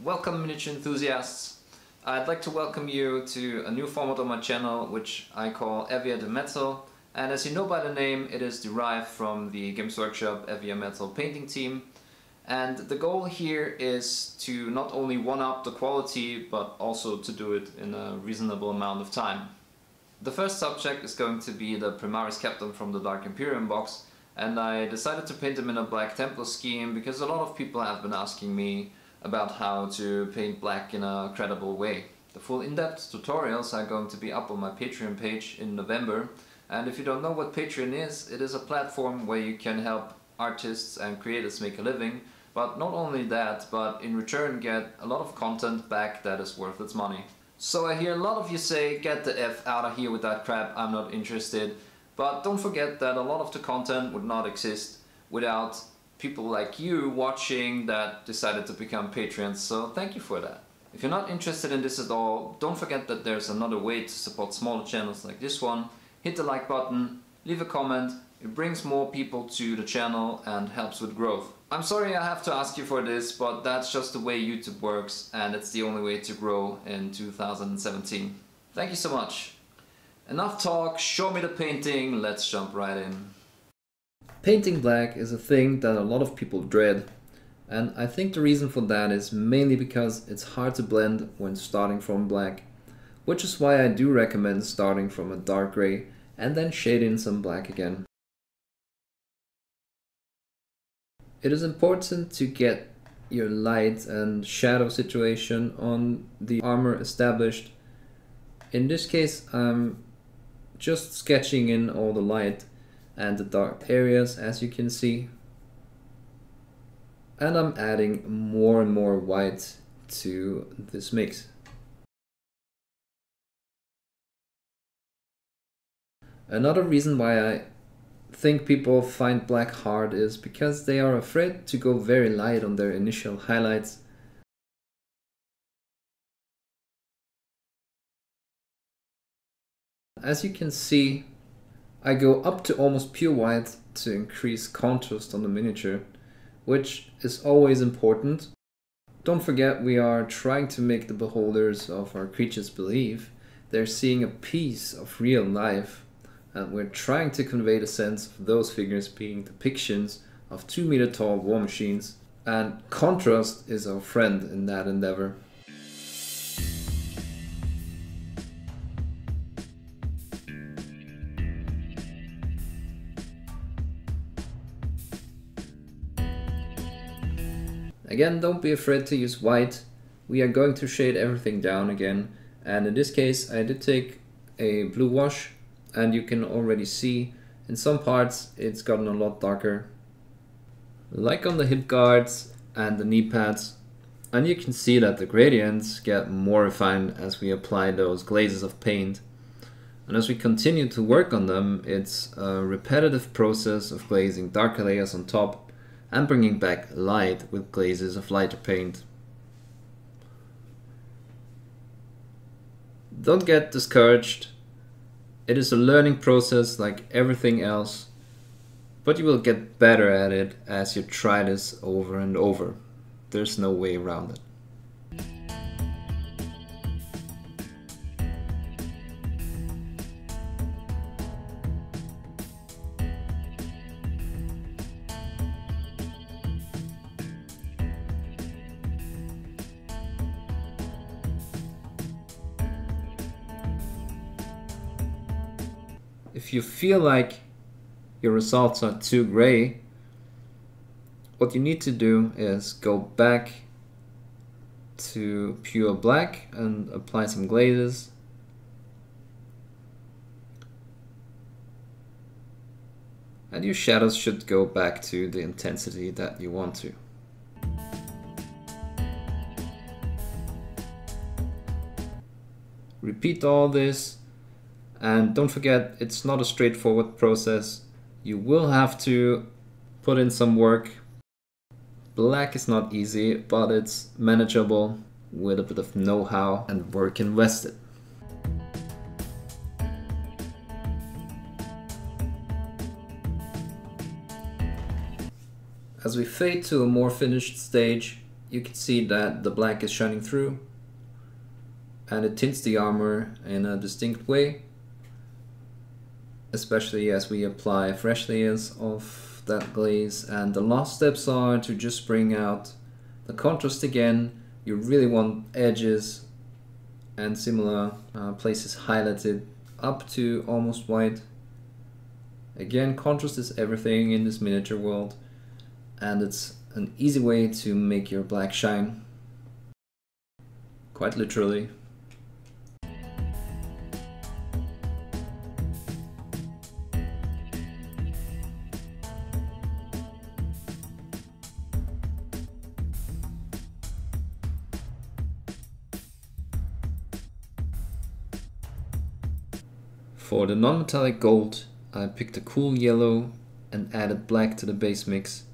Welcome miniature enthusiasts. I'd like to welcome you to a new format on my channel which I call Eavier the Metal, and as you know by the name, it is derived from the Games Workshop Eavier Metal painting team, and the goal here is to not only one-up the quality but also to do it in a reasonable amount of time. The first subject is going to be the Primaris captain from the Dark Imperium box, and I decided to paint him in a black Templar scheme because a lot of people have been asking me about how to paint black in a credible way. The full in-depth tutorials are going to be up on my Patreon page in November, and if you don't know what Patreon is, it is a platform where you can help artists and creators make a living, but not only that, but in return get a lot of content back that is worth its money. So I hear a lot of you say, get the F out of here with that crap, I'm not interested, but don't forget that a lot of the content would not exist without people like you watching that decided to become patrons, so thank you for that. If you're not interested in this at all, don't forget that there's another way to support smaller channels like this one. Hit the like button, leave a comment, it brings more people to the channel and helps with growth. I'm sorry I have to ask you for this, but that's just the way YouTube works and it's the only way to grow in 2017. Thank you so much. Enough talk, show me the painting, let's jump right in. Painting black is a thing that a lot of people dread, and I think the reason for that is mainly because it's hard to blend when starting from black, which is why I do recommend starting from a dark grey and then shade in some black again. It is important to get your light and shadow situation on the armor established. In this case I'm just sketching in all the light and the dark areas, as you can see, and I'm adding more and more white to this mix. Another reason why I think people find black hard is because they are afraid to go very light on their initial highlights. As you can see, I go up to almost pure white to increase contrast on the miniature, which is always important. Don't forget, we are trying to make the beholders of our creatures believe they're seeing a piece of real life, and we're trying to convey the sense of those figures being depictions of 2-meter tall war machines, and contrast is our friend in that endeavor. Again, don't be afraid to use white. We are going to shade everything down again, and in this case I did take a blue wash, and you can already see in some parts it's gotten a lot darker, like on the hip guards and the knee pads, and you can see that the gradients get more refined as we apply those glazes of paint. And as we continue to work on them, it's a repetitive process of glazing darker layers on top and bringing back light with glazes of lighter paint. Don't get discouraged. It is a learning process like everything else, but you will get better at it as you try this over and over. There's no way around it. If you feel like your results are too gray, what you need to do is go back to pure black and apply some glazes. And your shadows should go back to the intensity that you want to. Repeat all this. And don't forget, it's not a straightforward process. You will have to put in some work. Black is not easy, but it's manageable with a bit of know-how and work invested. As we fade to a more finished stage, you can see that the black is shining through and it tints the armor in a distinct way, especially as we apply fresh layers of that glaze. And the last steps are to just bring out the contrast again. You really want edges and similar places highlighted up to almost white. Again, contrast is everything in this miniature world, and it's an easy way to make your black shine. Quite literally. For the non-metallic gold, I picked a cool yellow and added black to the base mix.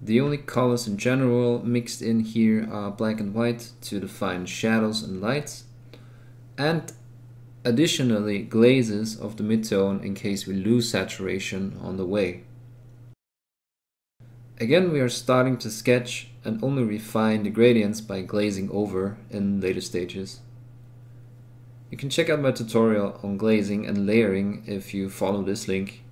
The only colors in general mixed in here are black and white to define shadows and lights, and additionally glazes of the midtone in case we lose saturation on the way. Again, we are starting to sketch and only refine the gradients by glazing over in later stages. You can check out my tutorial on glazing and layering if you follow this link.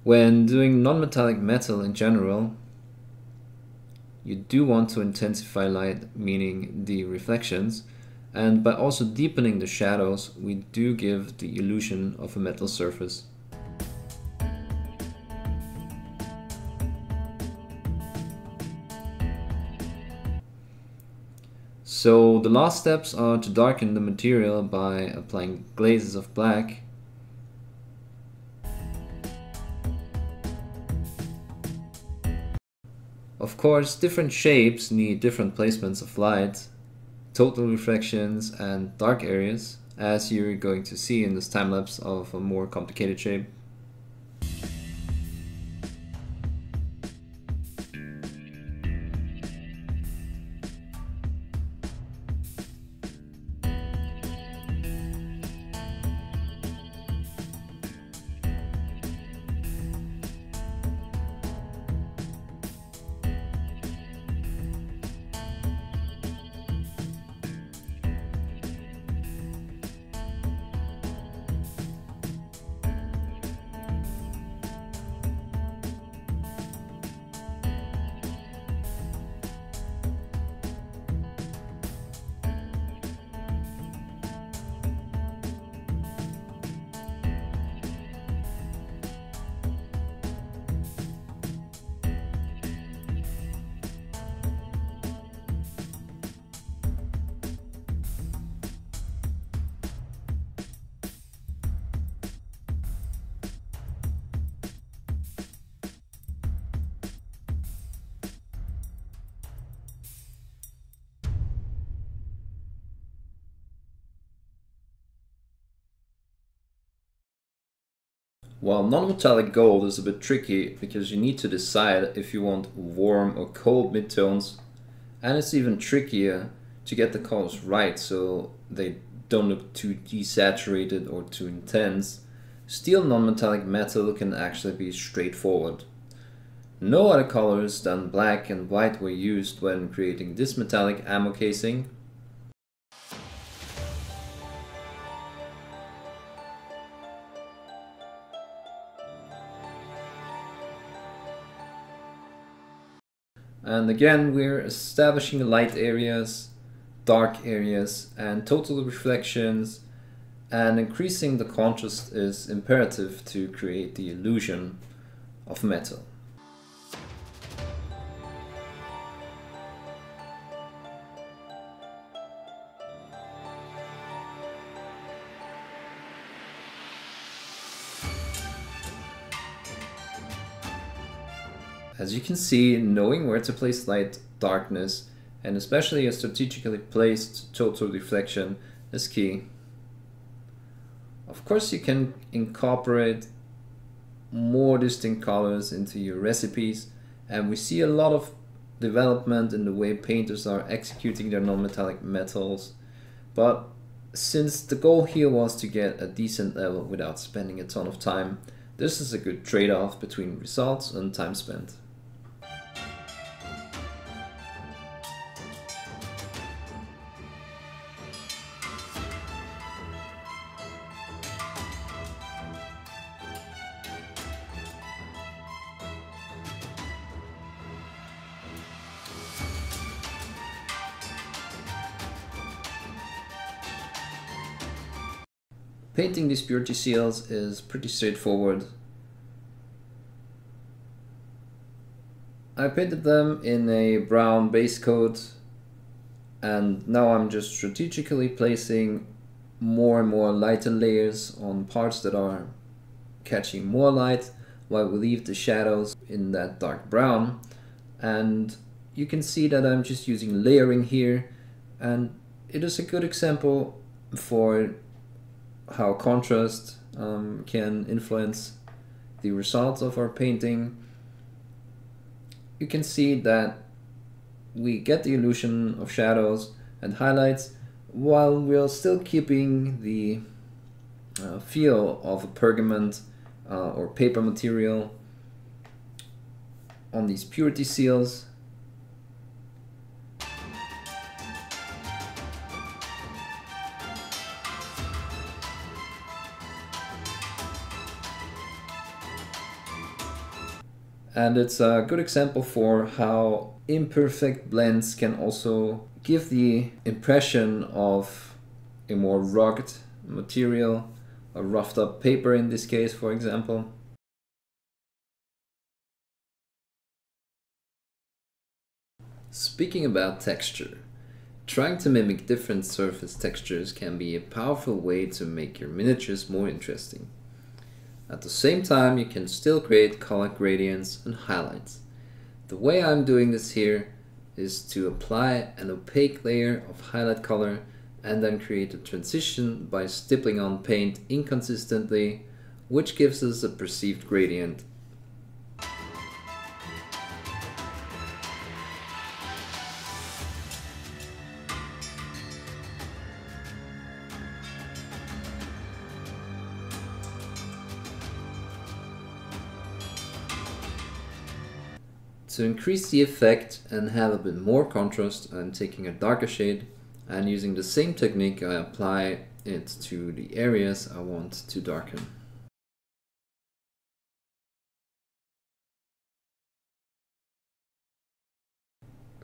When doing non-metallic metal in general, you do want to intensify light, meaning the reflections, and by also deepening the shadows, we do give the illusion of a metal surface. So the last steps are to darken the material by applying glazes of black. Of course, different shapes need different placements of light, total reflections and dark areas, as you're going to see in this time lapse of a more complicated shape. While non-metallic gold is a bit tricky because you need to decide if you want warm or cold midtones, and it's even trickier to get the colors right so they don't look too desaturated or too intense, steel non-metallic metal can actually be straightforward. No other colors than black and white were used when creating this metallic ammo casing. And again, we're establishing light areas, dark areas, and total reflections, and increasing the contrast is imperative to create the illusion of metal. As you can see, knowing where to place light, darkness, and especially a strategically placed total reflection is key. Of course, you can incorporate more distinct colors into your recipes, and we see a lot of development in the way painters are executing their non-metallic metals. But since the goal here was to get a decent level without spending a ton of time, this is a good trade-off between results and time spent. Painting these purity seals is pretty straightforward. I painted them in a brown base coat, and now I'm just strategically placing more and more lighter layers on parts that are catching more light, while we leave the shadows in that dark brown. And you can see that I'm just using layering here, and it is a good example for how contrast can influence the results of our painting. You can see that we get the illusion of shadows and highlights while we're still keeping the feel of a pergament or paper material on these purity seals. And it's a good example for how imperfect blends can also give the impression of a more rugged material, a roughed up paper in this case, for example. Speaking about texture, trying to mimic different surface textures can be a powerful way to make your miniatures more interesting. At the same time, you can still create color gradients and highlights. The way I'm doing this here is to apply an opaque layer of highlight color and then create a transition by stippling on paint inconsistently, which gives us a perceived gradient. To increase the effect and have a bit more contrast, I'm taking a darker shade and using the same technique I apply it to the areas I want to darken.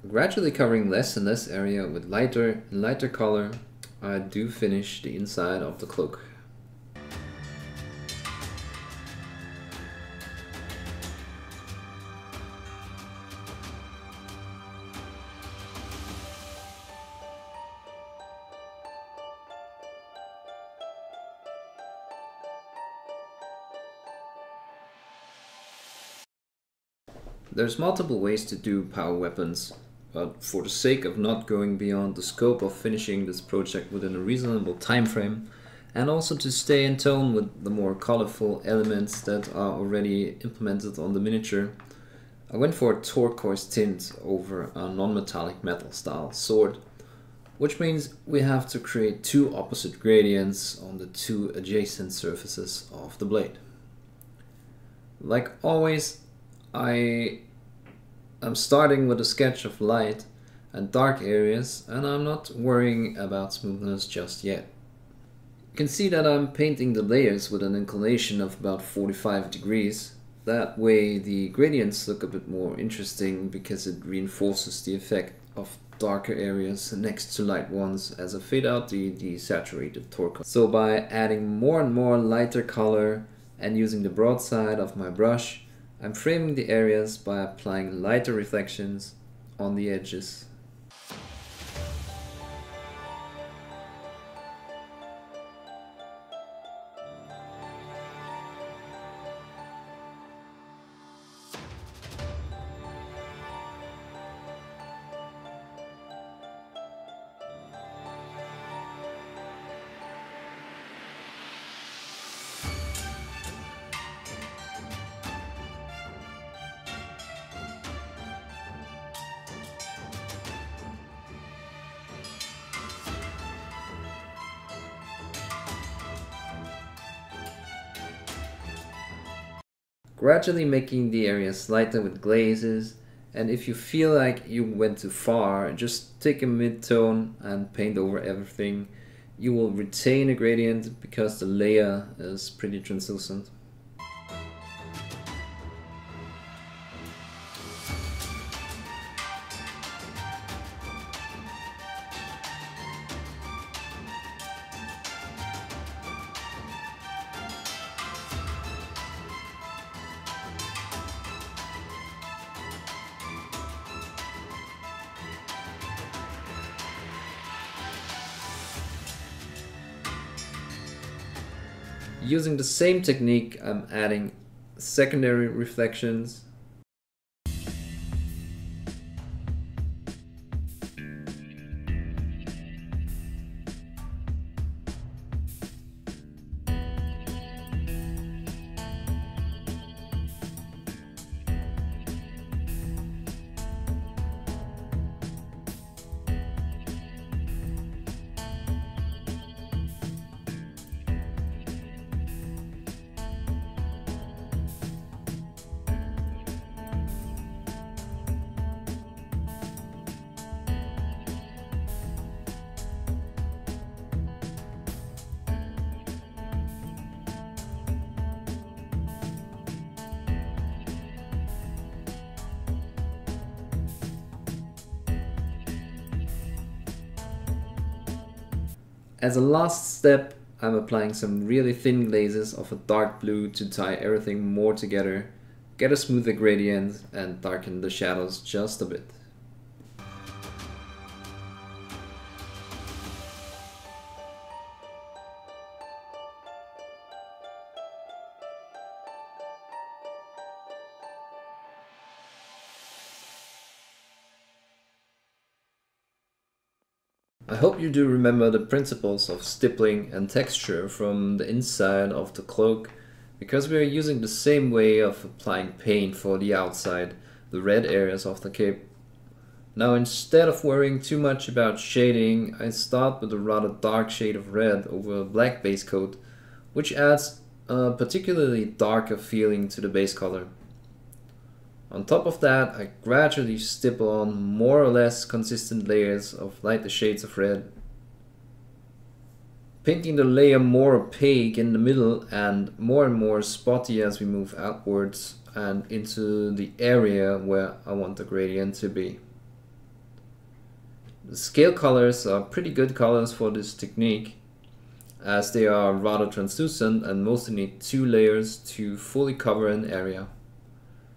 Gradually covering less and less area with lighter and lighter color, I do finish the inside of the cloak. There's multiple ways to do power weapons, but for the sake of not going beyond the scope of finishing this project within a reasonable time frame, and also to stay in tone with the more colorful elements that are already implemented on the miniature, I went for a turquoise tint over a non-metallic metal style sword, which means we have to create two opposite gradients on the two adjacent surfaces of the blade. Like always, I am starting with a sketch of light and dark areas, and I'm not worrying about smoothness just yet. You can see that I'm painting the layers with an inclination of about 45 degrees. That way the gradients look a bit more interesting because it reinforces the effect of darker areas next to light ones as I fade out the saturated turquoise. So by adding more and more lighter color and using the broadside of my brush, I'm framing the areas by applying lighter reflections on the edges. gradually making the areas lighter with glazes, and if you feel like you went too far, just take a mid-tone and paint over everything. You will retain a gradient because the layer is pretty translucent. Using the same technique, I'm adding secondary reflections. As a last step, I'm applying some really thin glazes of a dark blue to tie everything more together, get a smoother gradient, and darken the shadows just a bit. I hope you do remember the principles of stippling and texture from the inside of the cloak, because we are using the same way of applying paint for the outside, the red areas of the cape. Now, instead of worrying too much about shading, I start with a rather dark shade of red over a black base coat, which adds a particularly darker feeling to the base color. On top of that, I gradually stipple on more or less consistent layers of lighter shades of red, painting the layer more opaque in the middle and more spotty as we move outwards and into the area where I want the gradient to be. The scale colors are pretty good colors for this technique, as they are rather translucent and mostly need 2 layers to fully cover an area.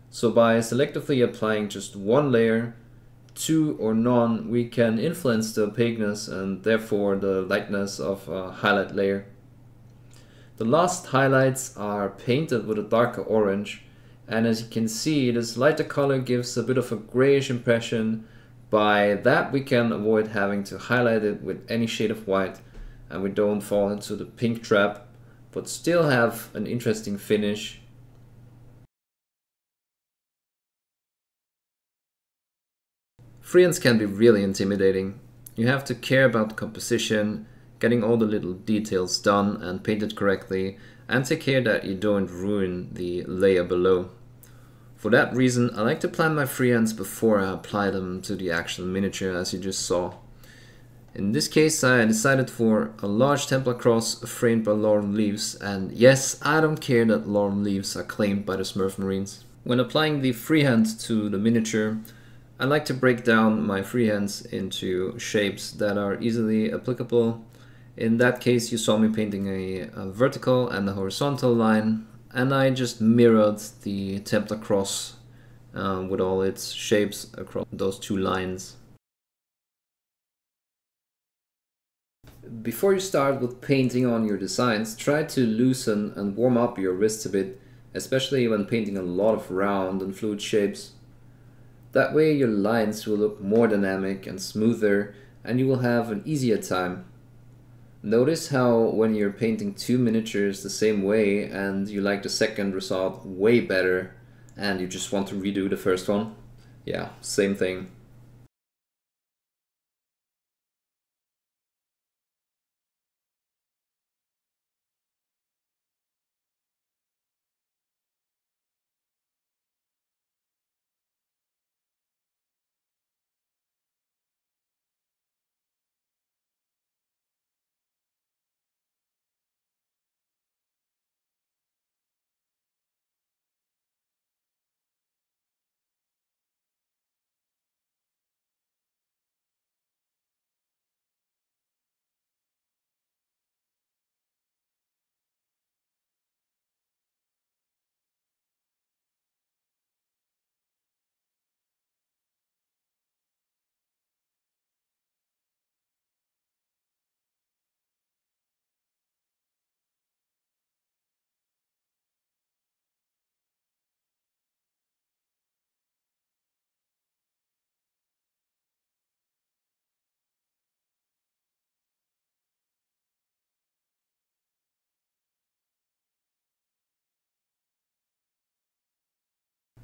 So by selectively applying just 1 layer, 2 or none, we can influence the opaqueness and therefore the lightness of a highlight layer. The last highlights are painted with a darker orange, and as you can see, this lighter color gives a bit of a grayish impression. By that we can avoid having to highlight it with any shade of white, and we don't fall into the pink trap, but still have an interesting finish. Freehands can be really intimidating. You have to care about the composition, getting all the little details done and painted correctly, and take care that you don't ruin the layer below. For that reason, I like to plan my freehands before I apply them to the actual miniature, as you just saw. In this case, I decided for a large Templar cross framed by laurel leaves, and yes, I don't care that laurel leaves are claimed by the Smurf Marines. When applying the freehand to the miniature, I like to break down my freehands into shapes that are easily applicable. In that case, you saw me painting a vertical and a horizontal line, and I just mirrored the Templar cross with all its shapes across those 2 lines. Before you start with painting on your designs, try to loosen and warm up your wrists a bit, especially when painting a lot of round and fluid shapes. That way your lines will look more dynamic and smoother, and you will have an easier time. Notice how when you're painting 2 miniatures the same way and you like the second result way better and you just want to redo the first one? Yeah, same thing.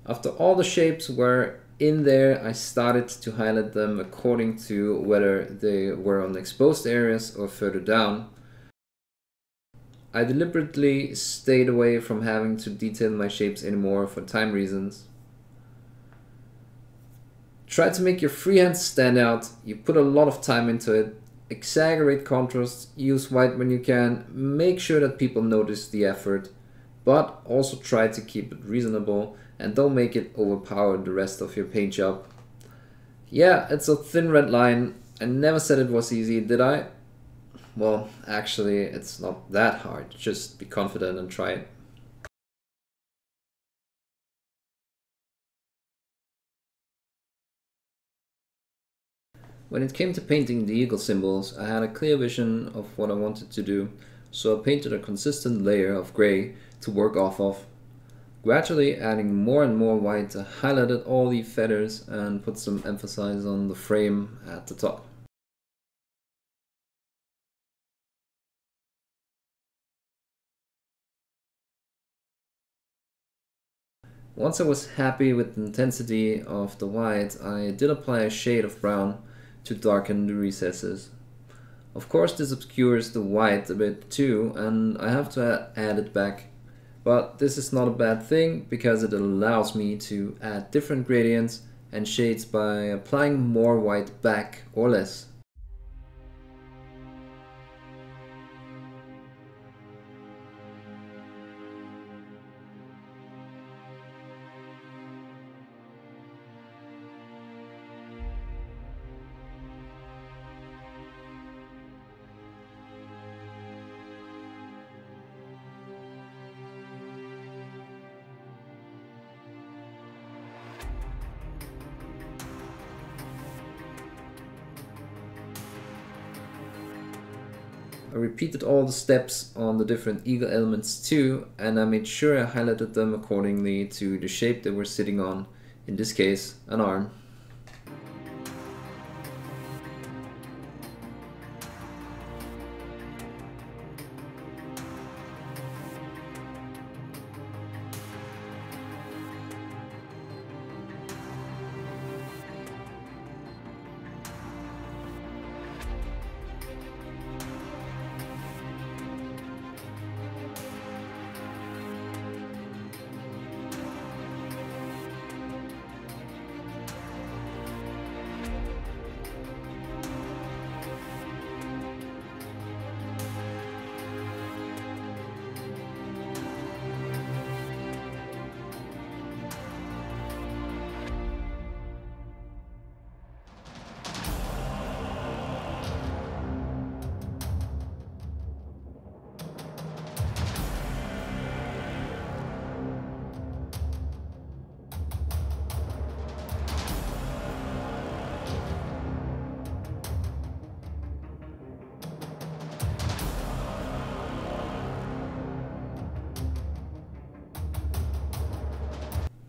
After all the shapes were in there, I started to highlight them according to whether they were on exposed areas or further down. I deliberately stayed away from having to detail my shapes anymore for time reasons. Try to make your freehand stand out. You put a lot of time into it. Exaggerate contrast, use white when you can, make sure that people notice the effort, but also try to keep it reasonable and don't make it overpower the rest of your paint job. Yeah, it's a thin red line. I never said it was easy, did I? Well, actually, it's not that hard. Just be confident and try it. When it came to painting the eagle symbols, I had a clear vision of what I wanted to do, so I painted a consistent layer of grey to work off of. Gradually adding more and more white, I highlighted all the feathers and put some emphasis on the frame at the top. Once I was happy with the intensity of the white, I did apply a shade of brown to darken the recesses. Of course this obscures the white a bit too, and I have to add it back. But this is not a bad thing, because it allows me to add different gradients and shades by applying more white back or less. I repeated all the steps on the different eagle elements too, and I made sure I highlighted them accordingly to the shape they were sitting on, in this case an arm.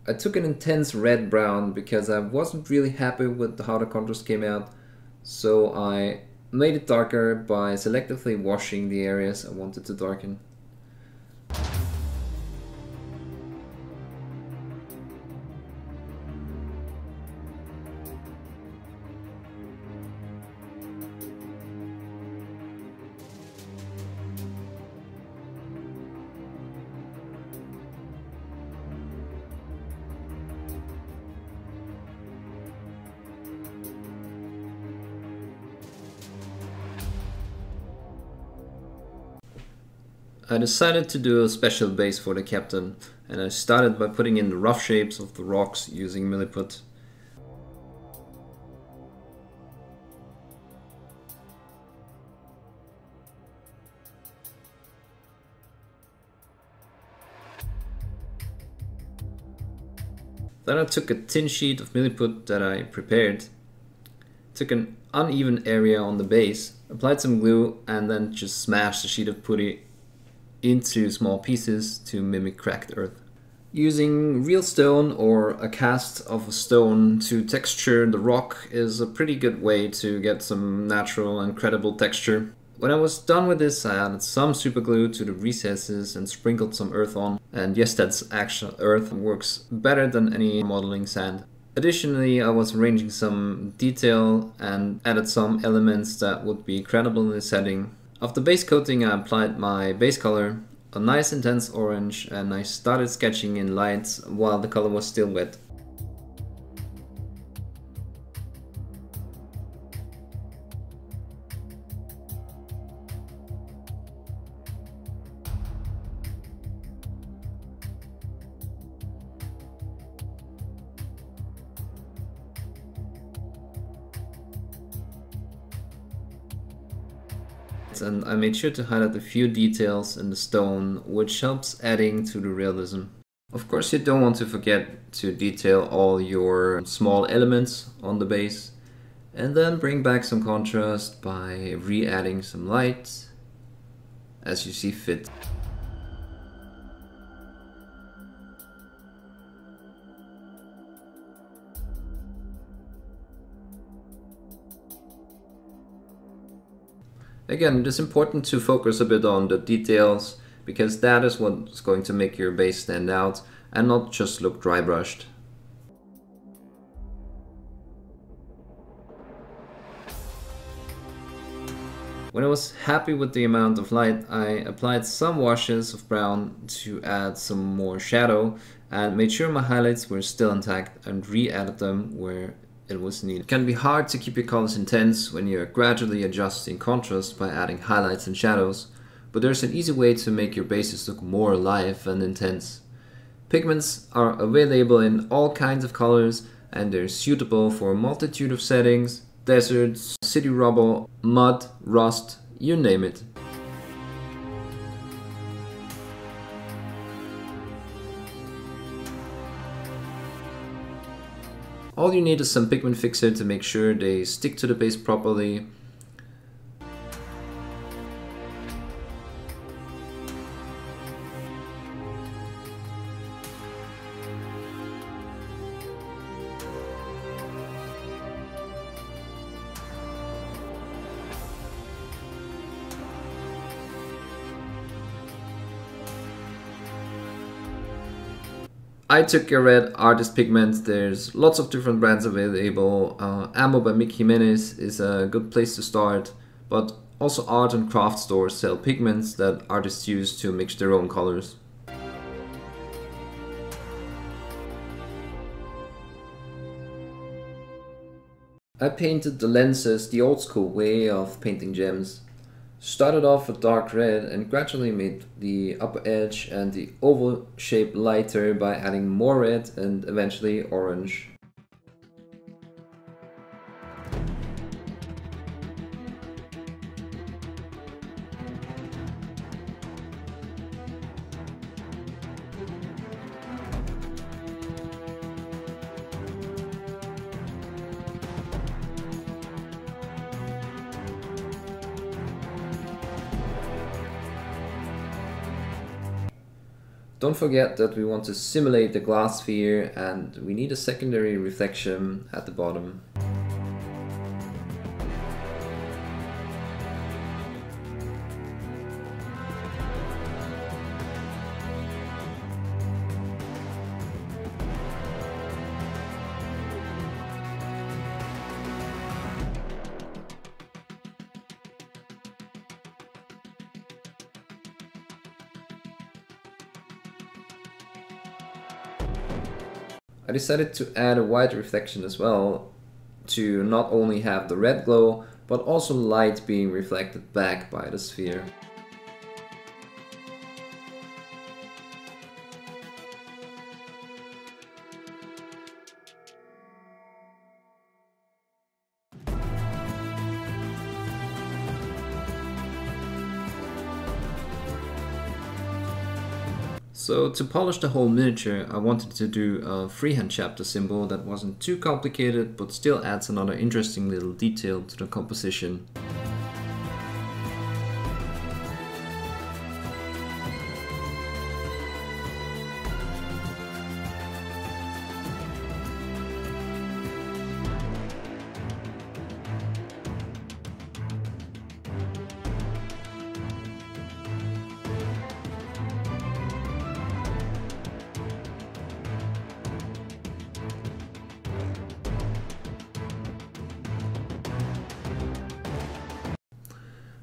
I took an intense red-brown because I wasn't really happy with how the contrast came out, so I made it darker by selectively washing the areas I wanted to darken. I decided to do a special base for the captain, and I started by putting in the rough shapes of the rocks using milliput. Then I took a thin sheet of milliput that I prepared, took an uneven area on the base, applied some glue, and then just smashed the sheet of putty into small pieces to mimic cracked earth. Using real stone or a cast of a stone to texture the rock is a pretty good way to get some natural and credible texture. When I was done with this, I added some super glue to the recesses and sprinkled some earth on. And yes, that's actual earth, works better than any modeling sand. Additionally, I was arranging some detail and added some elements that would be credible in the setting. After base coating, I applied my base color, a nice intense orange, and I started sketching in lights while the color was still wet. And I made sure to highlight a few details in the stone, which helps adding to the realism. Of course, you don't want to forget to detail all your small elements on the base, and then bring back some contrast by re-adding some light as you see fit. Again, it is important to focus a bit on the details, because that is what's going to make your base stand out and not just look dry brushed. When I was happy with the amount of light, I applied some washes of brown to add some more shadow and made sure my highlights were still intact and re-added them where it was needed. It can be hard to keep your colors intense when you're gradually adjusting contrast by adding highlights and shadows, but there's an easy way to make your bases look more alive and intense. Pigments are available in all kinds of colors and they're suitable for a multitude of settings, deserts, city rubble, mud, rust, you name it. All you need is some pigment fixer to make sure they stick to the base properly. I took a red artist pigment. There's lots of different brands available. Ammo by Mick Jimenez is a good place to start, but also art and craft stores sell pigments that artists use to mix their own colors. I painted the lenses the old school way of painting gems. Started off with dark red and gradually made the upper edge and the oval shape lighter by adding more red and eventually orange. Don't forget that we want to simulate the glass sphere and we need a secondary reflection at the bottom. I decided to add a white reflection as well, to not only have the red glow, but also light being reflected back by the sphere. So to polish the whole miniature, I wanted to do a freehand chapter symbol that wasn't too complicated but still adds another interesting little detail to the composition.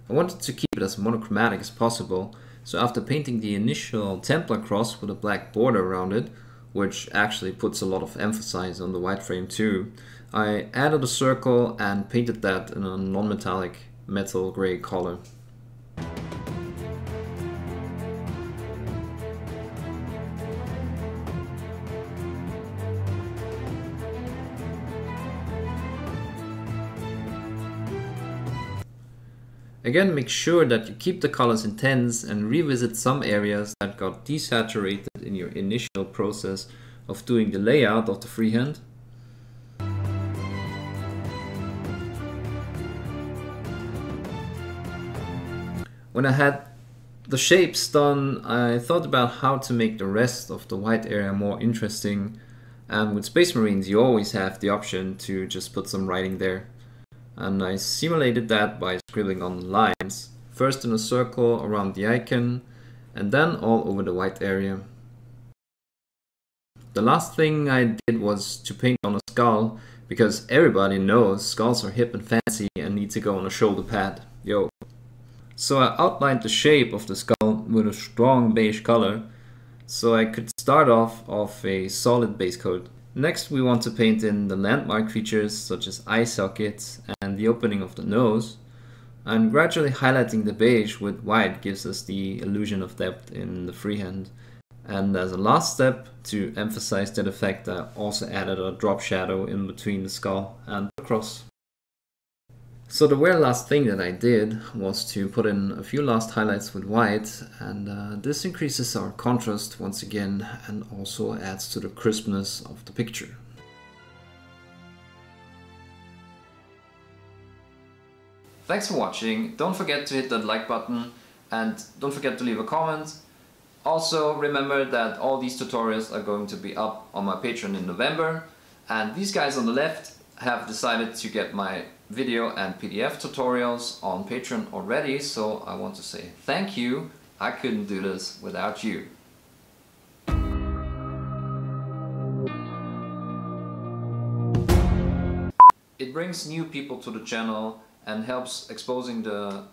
I wanted to keep it as monochromatic as possible, so after painting the initial Templar cross with a black border around it, which actually puts a lot of emphasis on the white frame too, I added a circle and painted that in a non-metallic metal grey color. Again, make sure that you keep the colors intense and revisit some areas that got desaturated in your initial process of doing the layout of the freehand. When I had the shapes done, I thought about how to make the rest of the white area more interesting, and with Space Marines you always have the option to just put some writing there. And I simulated that by scribbling on lines, first in a circle around the icon, and then all over the white area. The last thing I did was to paint on a skull, because everybody knows skulls are hip and fancy and need to go on a shoulder pad. Yo. So I outlined the shape of the skull with a strong beige color, so I could start off a solid base coat. Next we want to paint in the landmark features such as eye sockets and the opening of the nose, and gradually highlighting the beige with white gives us the illusion of depth in the freehand. And as a last step, to emphasize that effect, I also added a drop shadow in between the skull and the cross. So the very last thing that I did was to put in a few last highlights with white, and this increases our contrast once again and also adds to the crispness of the picture. Thanks for watching. Don't forget to hit that like button and don't forget to leave a comment. Also remember that all these tutorials are going to be up on my Patreon in November, and these guys on the left have decided to get my video and PDF tutorials on Patreon already, so I want to say thank you. I couldn't do this without you. It brings new people to the channel and helps exposing the